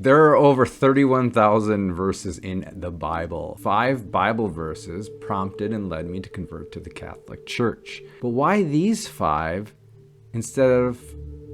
There are over 31,000 verses in the Bible. 5 Bible verses prompted and led me to convert to the Catholic Church. But why these 5 instead of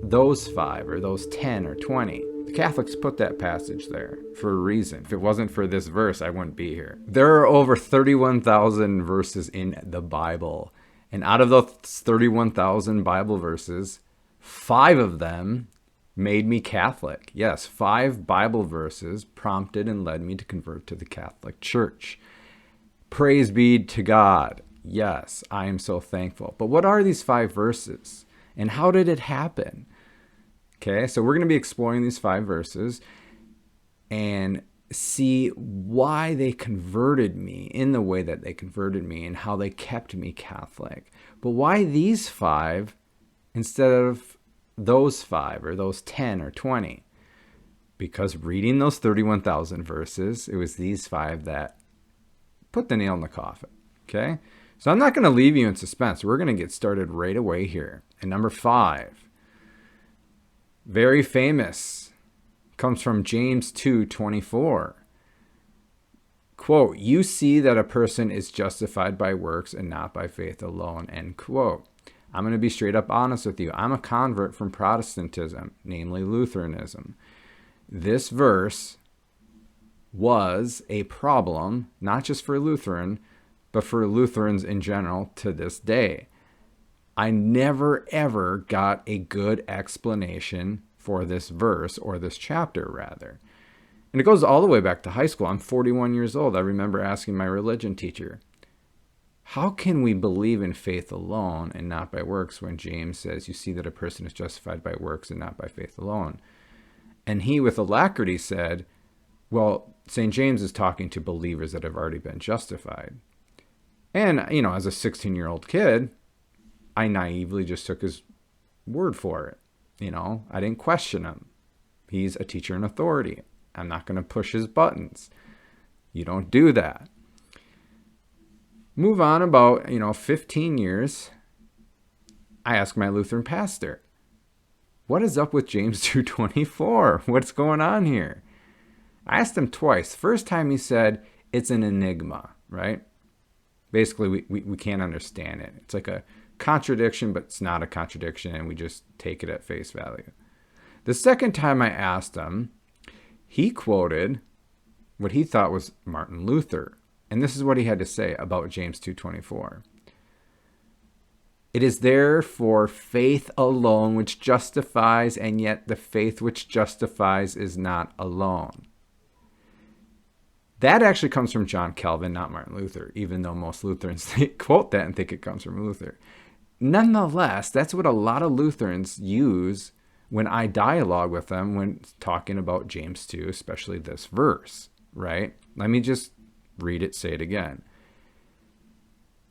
those 5 or those 10 or 20? The Catholics put that passage there for a reason. If it wasn't for this verse, I wouldn't be here. There are over 31,000 verses in the Bible. And out of those 31,000 Bible verses, 5 of them made me Catholic. Yes, 5 Bible verses prompted and led me to convert to the Catholic Church. Praise be to God. Yes, I am so thankful. But what are these 5 verses? And how did it happen? Okay, so we're going to be exploring these 5 verses and see why they converted me in the way that they converted me and how they kept me Catholic. But why these 5 instead of those 5 or those 10 or 20? Because reading those 31,000 verses, it was these 5 that put the nail in the coffin. Okay, so I'm not going to leave you in suspense. We're going to get started right away here. And number 5, very famous, comes from James 2:24. Quote, "You see that a person is justified by works and not by faith alone." End quote. I'm going to be straight up honest with you. I'm a convert from Protestantism, namely Lutheranism. This verse was a problem, not just for Lutheran, but for Lutherans in general to this day. I never, ever got a good explanation for this verse, or this chapter, rather. And it goes all the way back to high school. I'm 41 years old. I remember asking my religion teacher, how can we believe in faith alone and not by works when James says, you see that a person is justified by works and not by faith alone? And he, with alacrity, said, well, St. James is talking to believers that have already been justified. And, as a 16-year-old kid, I naively just took his word for it. I didn't question him. He's a teacher in authority. I'm not going to push his buttons. You don't do that. Move on about, 15 years. I asked my Lutheran pastor, what is up with James 2:24? What's going on here? I asked him twice. First time he said, it's an enigma, right? Basically, we can't understand it. It's like a contradiction, but it's not a contradiction, and we just take it at face value. The second time I asked him, he quoted what he thought was Martin Luther. And this is what he had to say about James 2:24. It is therefore faith alone which justifies, and yet the faith which justifies is not alone. That actually comes from John Calvin, not Martin Luther, even though most Lutherans quote that and think it comes from Luther. Nonetheless, that's what a lot of Lutherans use when I dialogue with them when talking about James 2, especially this verse, right? Let me just read it, say it again.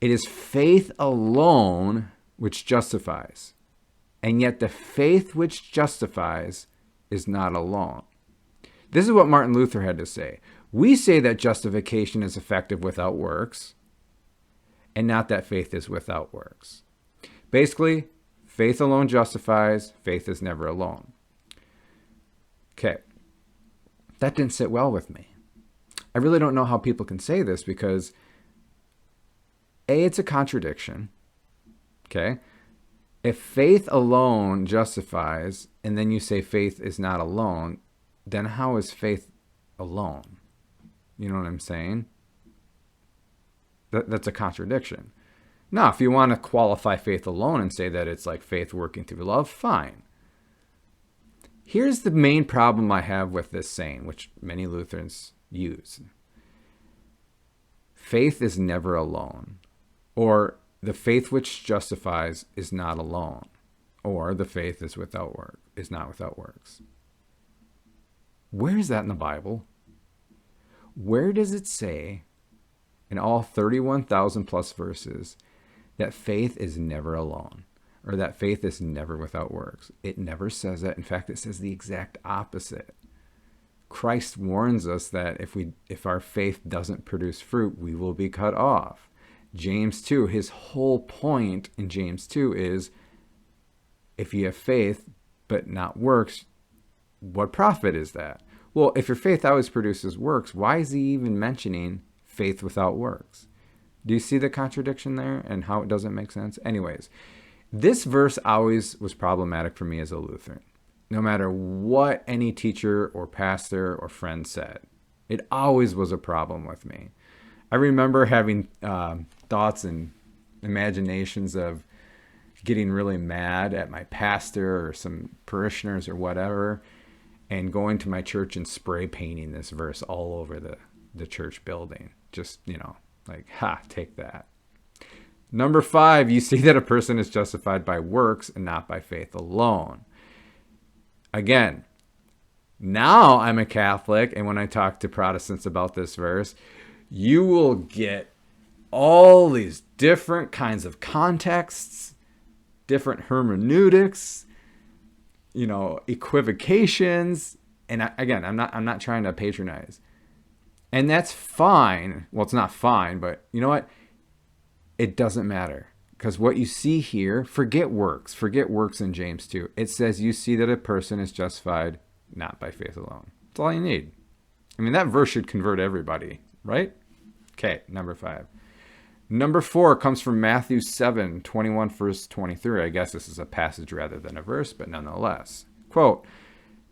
It is faith alone which justifies, and yet the faith which justifies is not alone. This is what Martin Luther had to say. We say that justification is effective without works, and not that faith is without works. Basically, faith alone justifies, faith is never alone. Okay, that didn't sit well with me. I really don't know how people can say this because, A, it's a contradiction, okay? If faith alone justifies, and then you say faith is not alone, then how is faith alone? You know what I'm saying? That's a contradiction. Now, if you want to qualify faith alone and say that it's like faith working through love, fine. Here's the main problem I have with this saying, which many Lutherans use. Faith is never alone, or the faith which justifies is not alone, or the faith is not without works. Where is that in the Bible? Where does it say in all 31,000 plus verses that faith is never alone, or that faith is never without works? It never says that. In fact, it says the exact opposite. Christ warns us that if our faith doesn't produce fruit, we will be cut off. James 2, his whole point in James 2 is, if you have faith but not works, what profit is that? Well, if your faith always produces works, why is he even mentioning faith without works? Do you see the contradiction there and how it doesn't make sense? Anyways, this verse always was problematic for me as a Lutheran. No matter what any teacher or pastor or friend said, it always was a problem with me. I remember having thoughts and imaginations of getting really mad at my pastor or some parishioners or whatever, and going to my church and spray painting this verse all over the church building. Just, like, take that. Number 5, you see that a person is justified by works and not by faith alone. Again, now I'm a Catholic, and when I talk to Protestants about this verse, you will get all these different kinds of contexts, different hermeneutics, equivocations. And I'm not trying to patronize. And that's fine. Well, it's not fine, but you know what? It doesn't matter. Because what you see here, forget works in James 2. It says you see that a person is justified not by faith alone. That's all you need. I mean, that verse should convert everybody, right? Okay, number 5. Number 4 comes from Matthew 7:21, verse 23. I guess this is a passage rather than a verse, but nonetheless. Quote,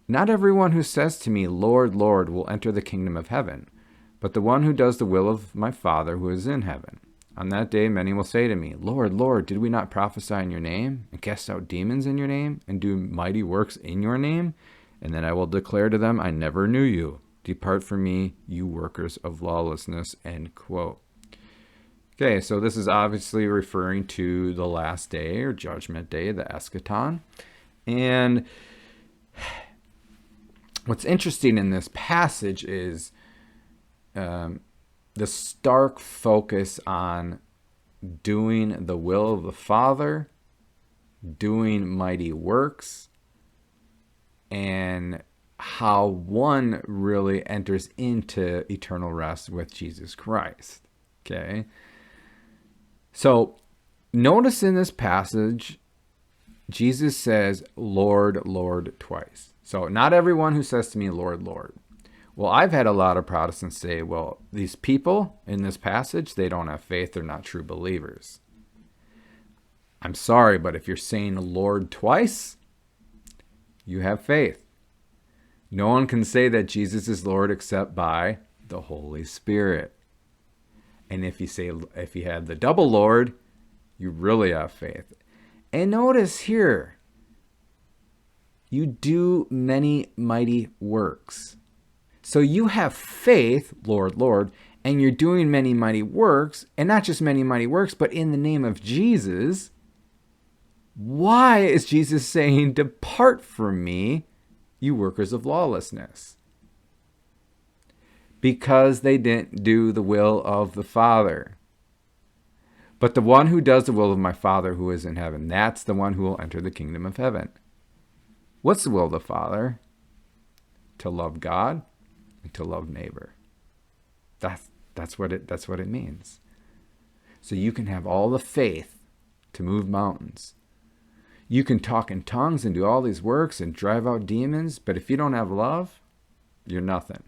"Not everyone who says to me, 'Lord, Lord,' will enter the kingdom of heaven, but the one who does the will of my Father who is in heaven. On that day many will say to me, 'Lord, Lord, did we not prophesy in your name, and cast out demons in your name, and do mighty works in your name?' And then I will declare to them, 'I never knew you. Depart from me, you workers of lawlessness.'" End quote. Okay, so this is obviously referring to the last day or judgment day, the eschaton. And what's interesting in this passage is the stark focus on doing the will of the Father, doing mighty works, and how one really enters into eternal rest with Jesus Christ. Okay? So notice in this passage, Jesus says, "Lord, Lord," twice. So not everyone who says to me, "Lord, Lord." Well, I've had a lot of Protestants say, well, these people in this passage, they don't have faith. They're not true believers. I'm sorry, but if you're saying Lord twice, you have faith. No one can say that Jesus is Lord except by the Holy Spirit. And if you have the double Lord, you really have faith. And notice here, you do many mighty works. So you have faith, Lord, Lord, and you're doing many mighty works, and not just many mighty works, but in the name of Jesus. Why is Jesus saying, "Depart from me, you workers of lawlessness"? Because they didn't do the will of the Father. But the one who does the will of my Father who is in heaven, that's the one who will enter the kingdom of heaven. What's the will of the Father? To love God and to love neighbor. That's what it means. So you can have all the faith to move mountains. You can talk in tongues and do all these works and drive out demons, but if you don't have love, you're nothing.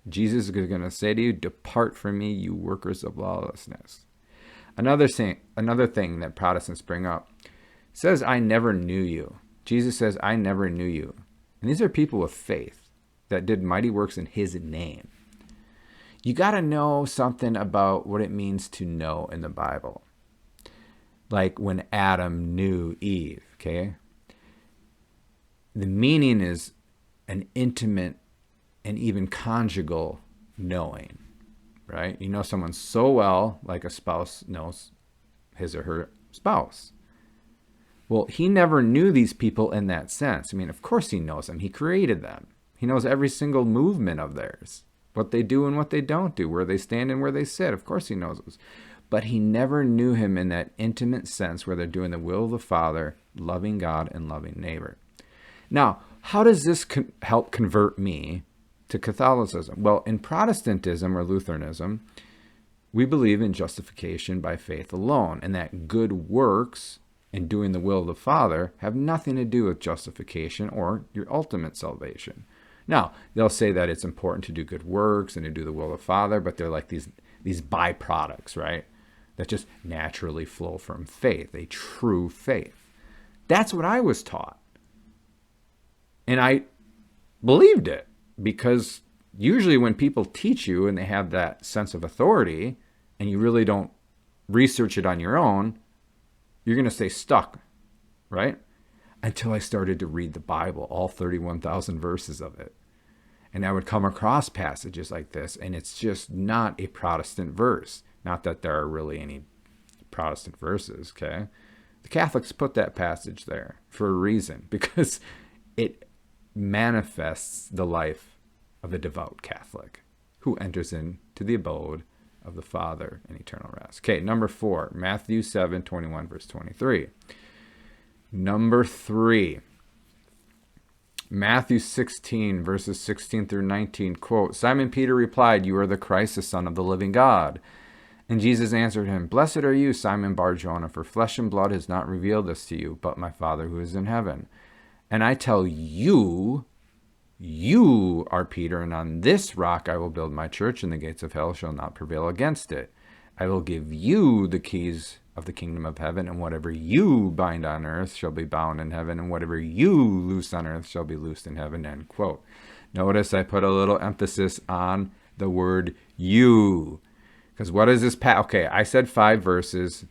Jesus is going to say to you, "Depart from me, you workers of lawlessness." Another thing that Protestants bring up says, "I never knew you." Jesus says, "I never knew you." And these are people with faith that did mighty works in his name. You got to know something about what it means to know in the Bible. Like when Adam knew Eve, okay? The meaning is an intimate and even conjugal knowing, right? You know someone so well, like a spouse knows his or her spouse. Well, he never knew these people in that sense. I mean, of course he knows them. He created them. He knows every single movement of theirs, what they do and what they don't do, where they stand and where they sit. Of course he knows those. But he never knew him in that intimate sense where they're doing the will of the Father, loving God and loving neighbor. Now, how does this help convert me to Catholicism? Well, in Protestantism or Lutheranism, we believe in justification by faith alone, and that good works and doing the will of the Father have nothing to do with justification or your ultimate salvation. Now, they'll say that it's important to do good works and to do the will of the Father, but they're like these byproducts, right? That just naturally flow from faith, a true faith. That's what I was taught. And I believed it, because usually when people teach you and they have that sense of authority and you really don't research it on your own, you're going to stay stuck, right? Until I started to read the Bible, all 31,000 verses of it. And I would come across passages like this, and it's just not a Protestant verse. Not that there are really any Protestant verses, okay? The Catholics put that passage there for a reason, because it manifests the life of a devout Catholic who enters into the abode of the Father in eternal rest. Okay, number 4, Matthew 7:21, verse 23. Number 3, Matthew 16, verses 16 through 19, quote, Simon Peter replied, "You are the Christ, the Son of the living God." And Jesus answered him, "Blessed are you, Simon Bar-Jonah, for flesh and blood has not revealed this to you, but my Father who is in heaven. And I tell you, you are Peter, and on this rock I will build my church, and the gates of hell shall not prevail against it. I will give you the keys of the kingdom of heaven, and whatever you bind on earth shall be bound in heaven, and whatever you loose on earth shall be loosed in heaven." End quote. Notice I put a little emphasis on the word you. Because what is this? Okay, I said 5 verses.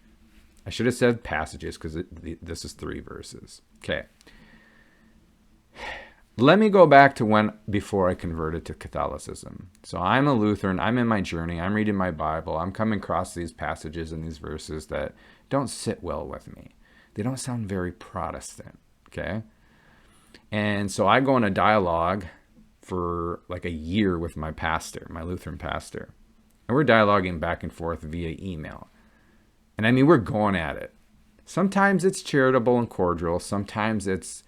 I should have said passages, because this is 3 verses. Okay. Let me go back to before I converted to Catholicism. So I'm a Lutheran. I'm in my journey. I'm reading my Bible. I'm coming across these passages and these verses that don't sit well with me. They don't sound very Protestant, okay? And so I go in a dialogue for like a year with my pastor, my Lutheran pastor. And we're dialoguing back and forth via email. And I mean, we're going at it. Sometimes it's charitable and cordial. Sometimes it's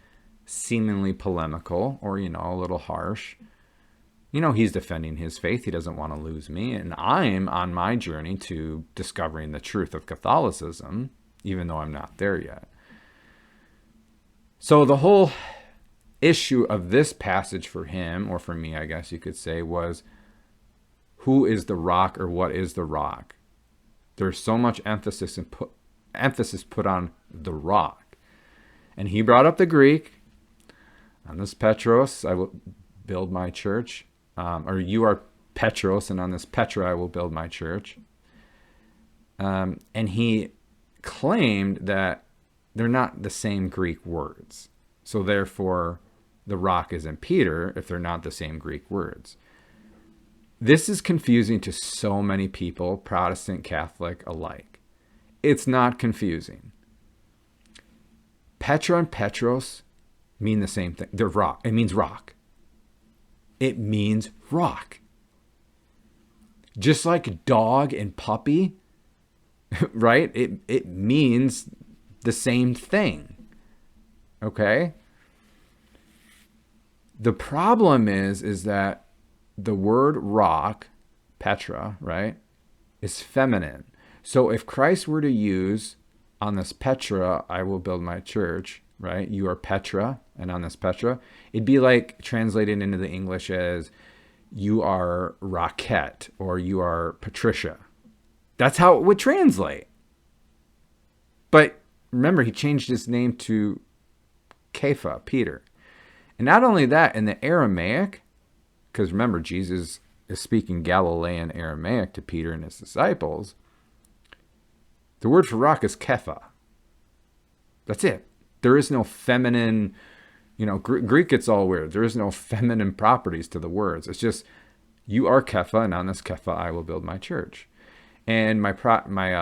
seemingly polemical or, a little harsh. He's defending his faith. He doesn't want to lose me. And I'm on my journey to discovering the truth of Catholicism, even though I'm not there yet. So the whole issue of this passage for him, or for me, I guess you could say, was who is the rock, or what is the rock? There's so much emphasis put on the rock. And he brought up the Greek. On this Petros, I will build my church. Or you are Petros, and on this Petra, I will build my church. And he claimed that they're not the same Greek words. So therefore, the rock isn't Peter if they're not the same Greek words. This is confusing to so many people, Protestant, Catholic alike. It's not confusing. Petra and Petros mean the same thing. They're rock. It means rock. It means rock. Just like dog and puppy, right? It means the same thing. Okay? The problem is that the word rock, Petra, right, is feminine. So if Christ were to use, on this Petra, I will build my church, right? You are Petra, and on this Petra, it'd be like translated into the English as you are Roquette, or you are Patricia. That's how it would translate. But remember, he changed his name to Kepha, Peter. And not only that, in the Aramaic, because remember, Jesus is speaking Galilean Aramaic to Peter and his disciples, the word for rock is Kepha. That's it. There is no feminine, Greek gets all weird. There is no feminine properties to the words. It's just, you are Kepha, and on this Kepha I will build my church. And my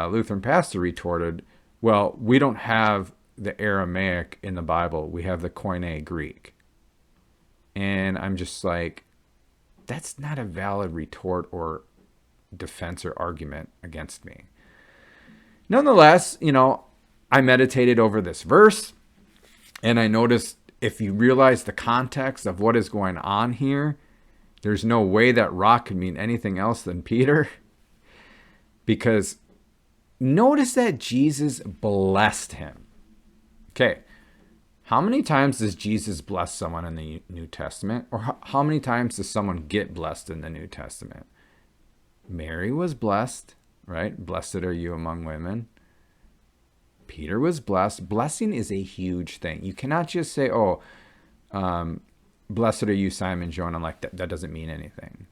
Lutheran pastor retorted, well, we don't have the Aramaic in the Bible. We have the Koine Greek. And I'm just like, that's not a valid retort or defense or argument against me. Nonetheless, I meditated over this verse, and I noticed, if you realize the context of what is going on here, there's no way that rock could mean anything else than Peter. Because notice that Jesus blessed him. Okay, How many times does Jesus bless someone in the New Testament? Or how many times does someone get blessed in the New Testament? Mary was blessed, right? Blessed are you among women. Peter was blessed. Blessing is a huge thing. You cannot just say, oh, blessed are you, Simon, Jonah, like that. That doesn't mean anything.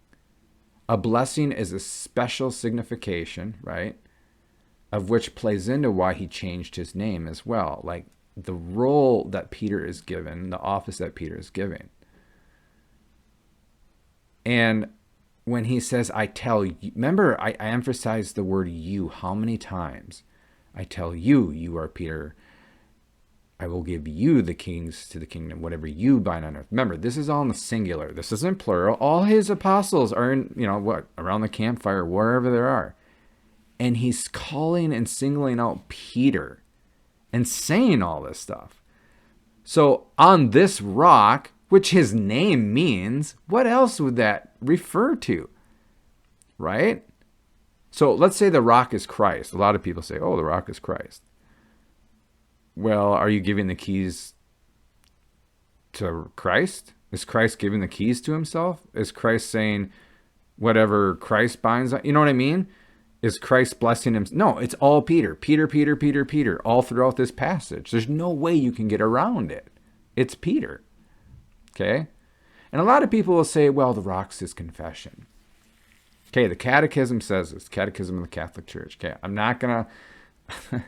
A blessing is a special signification, right? Of which plays into why he changed his name as well. Like the role that Peter is given, the office that Peter is given. And when he says, I tell you, remember, I emphasized the word you how many times? I tell you, you are Peter. I will give you the keys to the kingdom, whatever you bind on earth. Remember, this is all in the singular. This isn't plural. All his apostles are in, around the campfire, wherever there are. And he's calling and singling out Peter and saying all this stuff. So on this rock, which his name means, what else would that refer to? Right? So let's say the rock is Christ. A lot of people say, oh, the rock is Christ. Well, are you giving the keys to Christ? Is Christ giving the keys to himself? Is Christ saying whatever Christ binds? You know what I mean? Is Christ blessing him? No, it's all Peter. Peter, Peter, Peter, Peter, all throughout this passage. There's no way you can get around it. It's Peter. Okay? And a lot of people will say, well, the rock's his confession. Okay, the Catechism says this, Catechism of the Catholic Church. Okay, I'm not going to,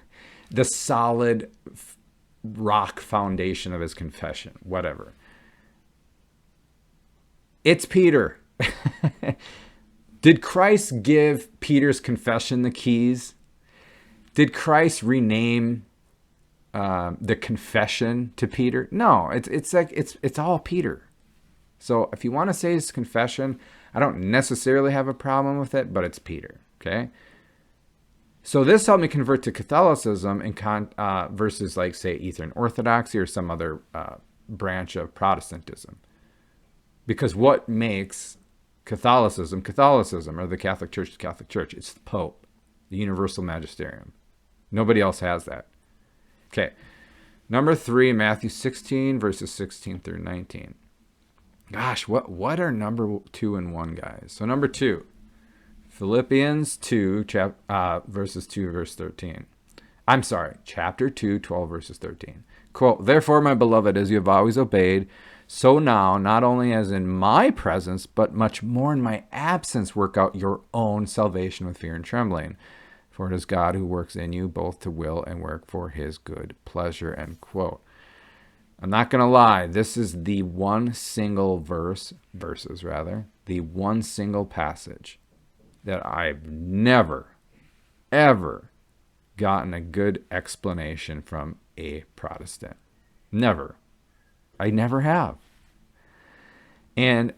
the solid rock foundation of his confession, whatever. It's Peter. Did Christ give Peter's confession the keys? Did Christ rename the confession to Peter? No, it's all Peter. So if you want to say his confession, I don't necessarily have a problem with it, but it's Peter, okay? So this helped me convert to Catholicism versus like, say, Eastern Orthodoxy or some other branch of Protestantism. Because what makes Catholicism, or the Catholic Church, it's the Pope, the universal magisterium. Nobody else has that. Okay, number 3, Matthew 16, verses 16 through 19. Gosh, what are number 2 and 1, guys? So number 2, Philippians 2, verses 2, verse 13. I'm sorry, chapter 2, 12, verses 13. Quote, therefore, my beloved, as you have always obeyed, so now, not only as in my presence, but much more in my absence, work out your own salvation with fear and trembling. For it is God who works in you both to will and work for his good pleasure, end quote. I'm not going to lie, this is the one single the one single passage that I've never, ever gotten a good explanation from a Protestant. Never. I never have. And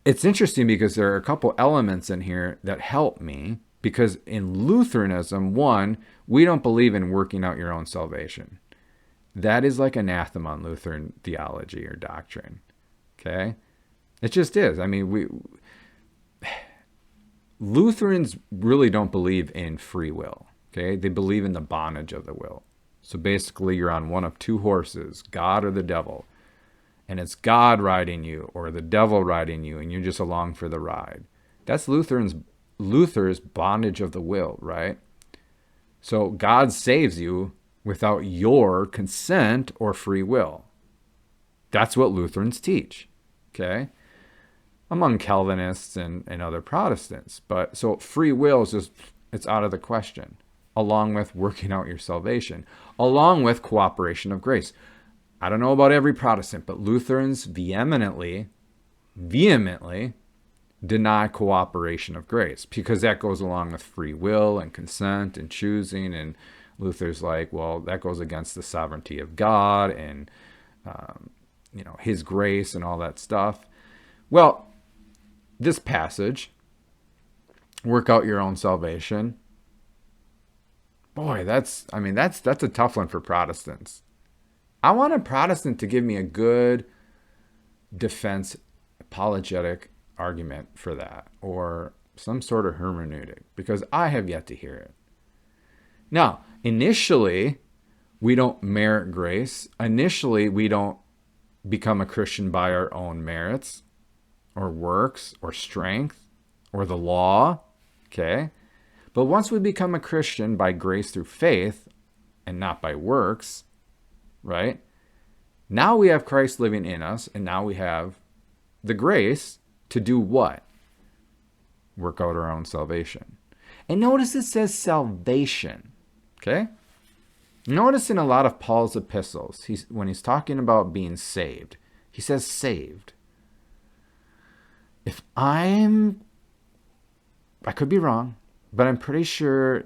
it's interesting because there are a couple elements in here that help me, because in Lutheranism, one, we don't believe in working out your own salvation. That is like anathema on Lutheran theology or doctrine. Okay? It just is. I mean, Lutherans really don't believe in free will. Okay? They believe in the bondage of the will. So basically, you're on one of two horses, God or the devil. And it's God riding you or the devil riding you, and you're just along for the ride. That's Luther's bondage of the will, right? So God saves you without your consent or free will. That's what Lutherans teach, okay? Among Calvinists and other Protestants. But so free will is just, it's out of the question, along with working out your salvation, along with cooperation of grace. I don't know about every Protestant, but Lutherans vehemently deny cooperation of grace, because that goes along with free will and consent and choosing. And Luther's like, well, that goes against the sovereignty of God and, his grace and all that stuff. Well, this passage, work out your own salvation. Boy, that's a tough one for Protestants. I want a Protestant to give me a good defense, apologetic argument for that, or some sort of hermeneutic, because I have yet to hear it. Now, initially, We don't merit grace. Initially, we don't become a Christian by our own merits or works or strength or the law, okay? But once we become a Christian by grace through faith and not by works, right? Now we have Christ living in us, and now we have the grace to do what? Work out our own salvation. And notice it says salvation, okay? Notice in a lot of Paul's epistles, when he's talking about being saved, he says saved. I could be wrong, but I'm pretty sure,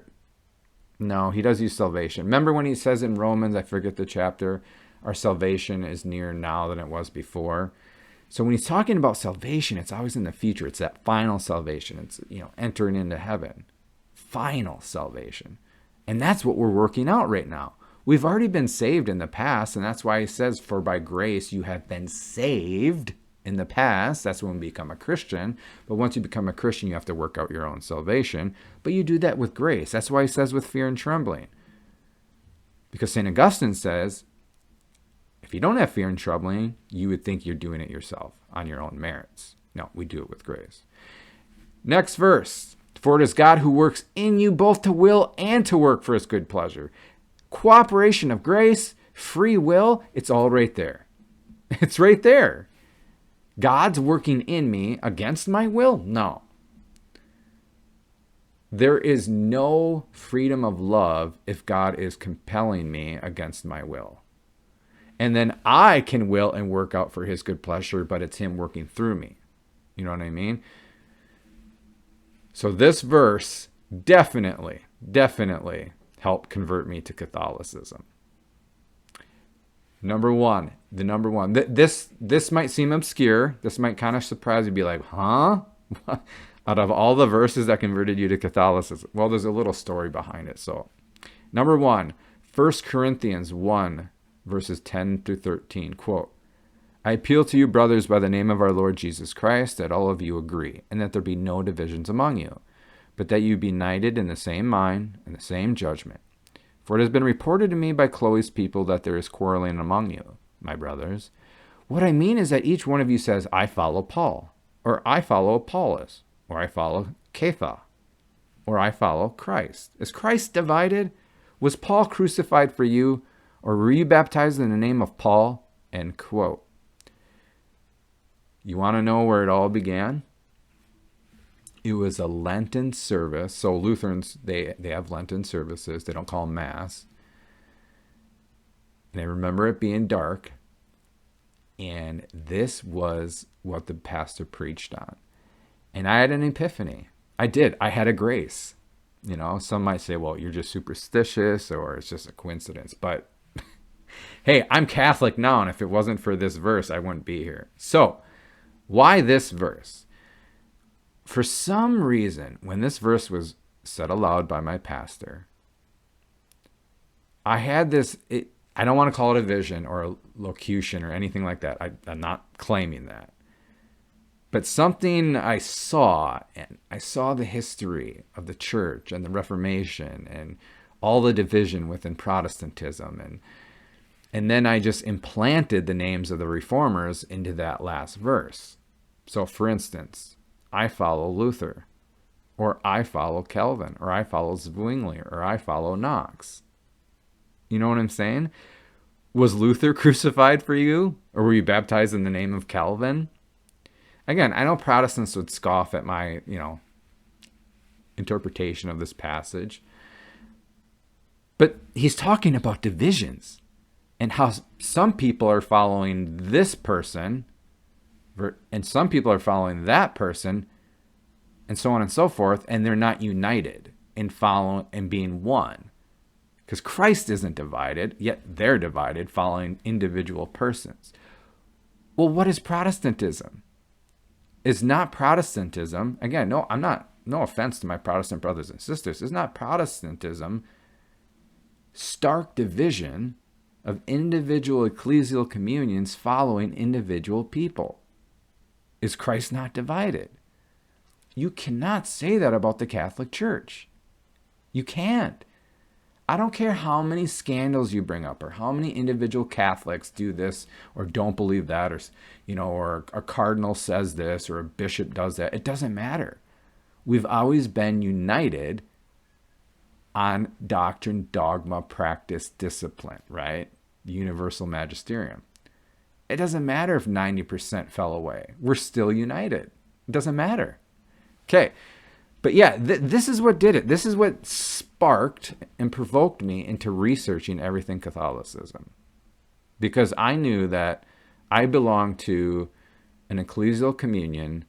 no, he does use salvation. Remember when he says in Romans, I forget the chapter, our salvation is nearer now than it was before. So when he's talking about salvation, it's always in the future. It's that final salvation. It's, entering into heaven. Final salvation. And that's what we're working out right now. We've already been saved in the past, and that's why he says, for by grace you have been saved in the past. That's when we become a Christian. But once you become a Christian, you have to work out your own salvation. But you do that with grace. That's why he says with fear and trembling. Because St. Augustine says, if you don't have fear and trembling, you would think you're doing it yourself on your own merits. No, we do it with grace. Next verse. For it is God who works in you both to will and to work for his good pleasure. Cooperation of grace, free will, it's all right there. It's right there. God's working in me against my will? No. There is no freedom of love if God is compelling me against my will. And then I can will and work out for his good pleasure, but it's him working through me. You know what I mean? So this verse definitely helped convert me to Catholicism. Number one. This might seem obscure. This might kind of surprise you, be like, huh? Out of all the verses that converted you to Catholicism. Well, there's a little story behind it. So, number one, 1 Corinthians 1, verses 10 through 13, quote, I appeal to you, brothers, by the name of our Lord Jesus Christ, that all of you agree, and that there be no divisions among you, but that you be united in the same mind and the same judgment. For it has been reported to me by Chloe's people that there is quarreling among you, my brothers. What I mean is that each one of you says, I follow Paul, or I follow Apollos, or I follow Kepha, or I follow Christ. Is Christ divided? Was Paul crucified for you, or were you baptized in the name of Paul? End quote. You want to know where it all began? It was a Lenten service. So Lutherans, they have Lenten services. They don't call them Mass. And I remember it being dark. And this was what the pastor preached on. And I had an epiphany. I did. I had a grace. Some might say, well, you're just superstitious or it's just a coincidence. But hey, I'm Catholic now. And if it wasn't for this verse, I wouldn't be here. So why this verse? For some reason, when this verse was said aloud by my pastor, I had this, I don't want to call it a vision or a locution or anything like that. I'm not claiming that. But something I saw, and I saw the history of the church and the Reformation and all the division within Protestantism. And then I just implanted the names of the reformers into that last verse. So for instance, I follow Luther, or I follow Calvin, or I follow Zwingli, or I follow Knox. You know what I'm saying? Was Luther crucified for you? Or were you baptized in the name of Calvin? Again, I know Protestants would scoff at my, interpretation of this passage. But he's talking about divisions and how some people are following this person and some people are following that person and so on and so forth, and they're not united in following and being one. Because Christ isn't divided, yet they're divided following individual persons. Well, what is Protestantism? Is not Protestantism, again, no offense to my Protestant brothers and sisters, is not Protestantism stark division of individual ecclesial communions following individual people? Is Christ not divided? You cannot say that about the Catholic Church. You can't. I don't care how many scandals you bring up or how many individual Catholics do this or don't believe that, or, or a cardinal says this or a bishop does that. It doesn't matter. We've always been united on doctrine, dogma, practice, discipline, right? The universal magisterium. It doesn't matter if 90% fell away. We're still united. It doesn't matter. Okay. But yeah, this is what did it. This is what sparked and provoked me into researching everything Catholicism. Because I knew that I belonged to an ecclesial communion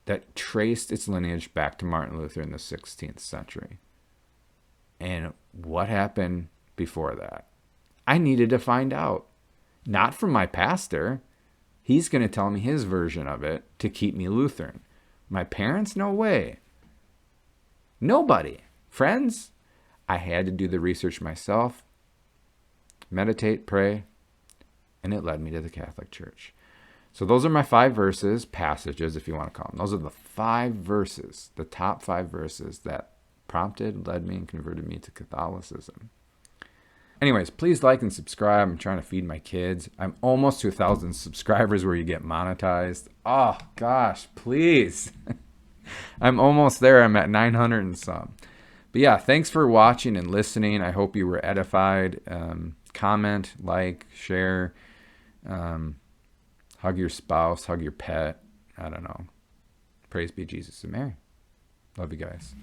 that traced its lineage back to Martin Luther in the 16th century. And what happened before that? I needed to find out. Not from my pastor. He's going to tell me his version of it to keep me Lutheran. My parents? No way. Nobody. Friends? I had to do the research myself, meditate, pray, and it led me to the Catholic Church. So those are my 5 verses, passages if you want to call them. Those are the 5 verses, the top 5 verses that prompted, led me, and converted me to Catholicism. Anyways, please like and subscribe. I'm trying to feed my kids. I'm almost to 1,000 subscribers where you get monetized. Oh, gosh, please. I'm almost there. I'm at 900 and some. But yeah, thanks for watching and listening. I hope you were edified. Comment, like, share. Hug your spouse, hug your pet. I don't know. Praise be Jesus and Mary. Love you guys.